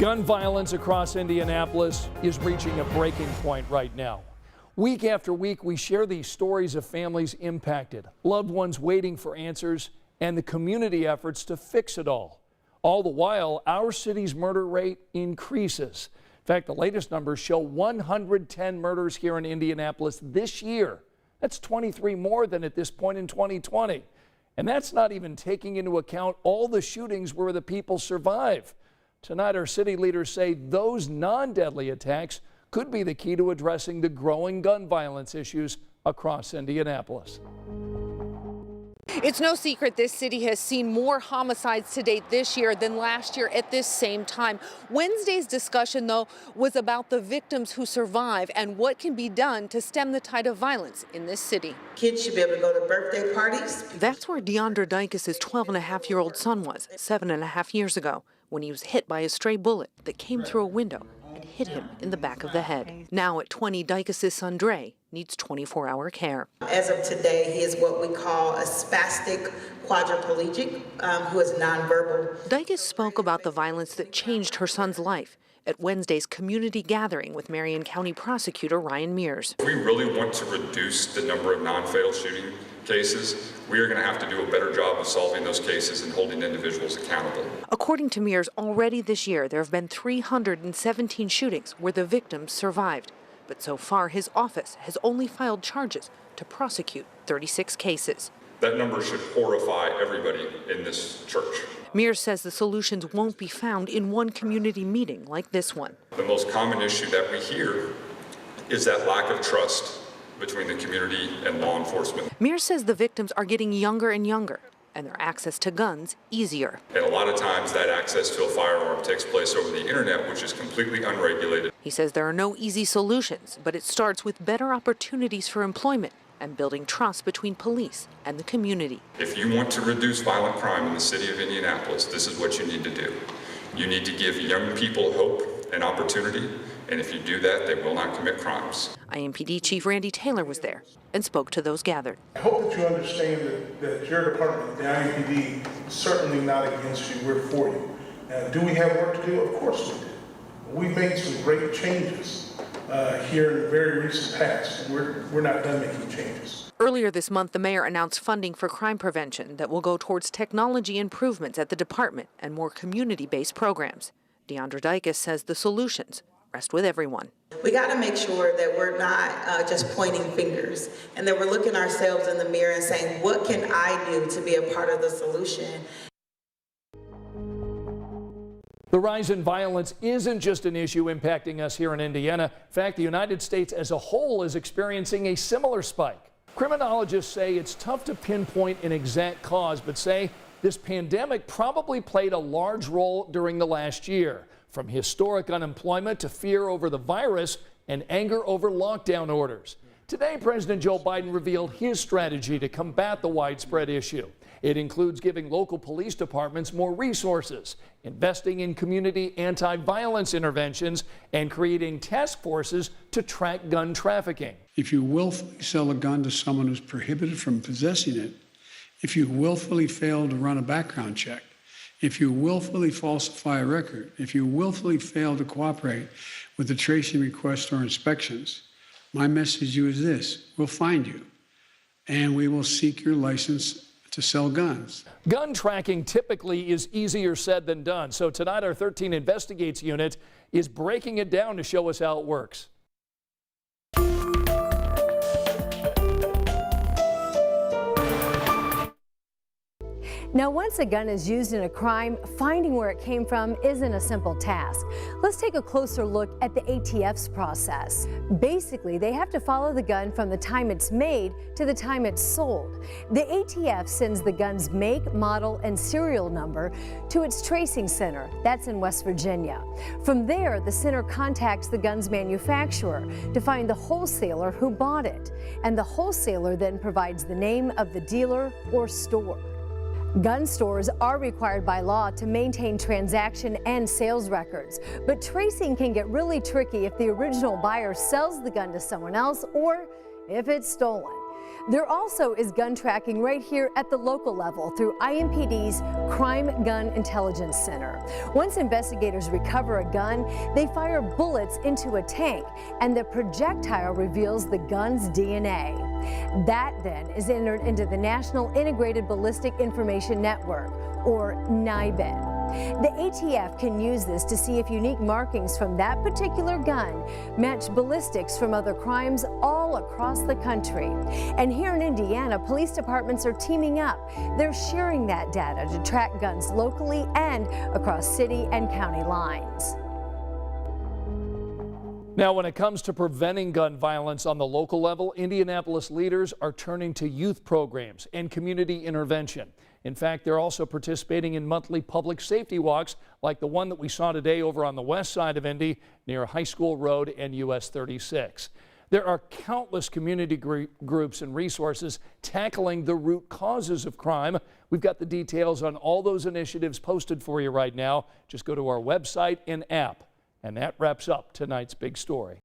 Gun violence across Indianapolis is reaching a breaking point right now. Week after week, we share these stories of families impacted, loved ones waiting for answers, and the community efforts to fix it all. All the while, our city's murder rate increases. In fact, the latest numbers show 110 murders here in Indianapolis this year. That's 23 more than at this point in 2020. And that's not even taking into account all the shootings where the people survive. Tonight, our city leaders say those non-deadly attacks could be the key to addressing the growing gun violence issues across Indianapolis. It's no secret this city has seen more homicides to date this year than last year at this same time. Wednesday's discussion, though, was about the victims who survive and what can be done to stem the tide of violence in this city. Kids should be able to go to birthday parties. That's where Deandra Dykes' 12-and-a-half-year-old son was 7.5 years ago when he was hit by a stray bullet that came through a window and hit him in the back of the head. Now at 20, Dykes' son Dre needs 24-hour care. As of today, he is what we call a spastic quadriplegic who is nonverbal. Dykes spoke about the violence that changed her son's life at Wednesday's community gathering with Marion County prosecutor Ryan Mears. If we really want to reduce the number of non-fatal shooting cases, we are going to have to do a better job of solving those cases and holding individuals accountable. According to Mears, already this year there have been 317 shootings where the victims survived. But so far, his office has only filed charges to prosecute 36 cases. That number should horrify everybody in this church. Mears says the solutions won't be found in one community meeting like this one. The most common issue that we hear is that lack of trust between the community and law enforcement. Mears says the victims are getting younger and younger, and their access to guns easier. And a lot of times that access to a firearm takes place over the internet, which is completely unregulated. He says there are no easy solutions, but it starts with better opportunities for employment and building trust between police and the community. If you want to reduce violent crime in the city of Indianapolis, this is what you need to do. You need to give young people hope and opportunity, and if you do that, they will not commit crimes. IMPD Chief Randy Taylor was there and spoke to those gathered. I hope that you understand that your department, the IMPD, is certainly not against you. We're for you. Do we have work to do? Of course we do. We've made some great changes here in the very recent past, and we're not done making changes. Earlier this month, the mayor announced funding for crime prevention that will go towards technology improvements at the department and more community-based programs. Deandra Dykes says the solutions rest with everyone. We got to make sure that we're not just pointing fingers and that we're looking ourselves in the mirror and saying, what can I do to be a part of the solution? The rise in violence isn't just an issue impacting us here in Indiana. In fact, the United States as a whole is experiencing a similar spike. Criminologists say it's tough to pinpoint an exact cause, but say this pandemic probably played a large role during the last year, from historic unemployment to fear over the virus and anger over lockdown orders. Today, President Joe Biden revealed his strategy to combat the widespread issue. It includes giving local police departments more resources, investing in community anti-violence interventions, and creating task forces to track gun trafficking. If you willfully sell a gun to someone who's prohibited from possessing it, if you willfully fail to run a background check, if you willfully falsify a record, if you willfully fail to cooperate with the tracing requests or inspections, my message to you is this: we'll find you and we will seek your license to sell guns. Gun tracking typically is easier said than done. So tonight our 13 Investigates unit is breaking it down to show us how it works. Now, once a gun is used in a crime, finding where it came from isn't a simple task. Let's take a closer look at the ATF's process. Basically, they have to follow the gun from the time it's made to the time it's sold. The ATF sends the gun's make, model, and serial number to its tracing center. That's in West Virginia. From there, the center contacts the gun's manufacturer to find the wholesaler who bought it. And the wholesaler then provides the name of the dealer or store. Gun stores are required by law to maintain transaction and sales records, but tracing can get really tricky if the original buyer sells the gun to someone else or if it's stolen. There also is gun tracking right here at the local level through IMPD's Crime Gun Intelligence Center. Once investigators recover a gun, they fire bullets into a tank, and the projectile reveals the gun's DNA. That then is entered into the National Integrated Ballistic Information Network, or NIBIN. The ATF can use this to see if unique markings from that particular gun match ballistics from other crimes all across the country. And here in Indiana, police departments are teaming up. They're sharing that data to track guns locally and across city and county lines. Now, when it comes to preventing gun violence on the local level, Indianapolis leaders are turning to youth programs and community intervention. In fact, they're also participating in monthly public safety walks like the one that we saw today over on the west side of Indy near High School Road and US 36. There are countless community groups and resources tackling the root causes of crime. We've got the details on all those initiatives posted for you right now. Just go to our website and app. And that wraps up tonight's big story.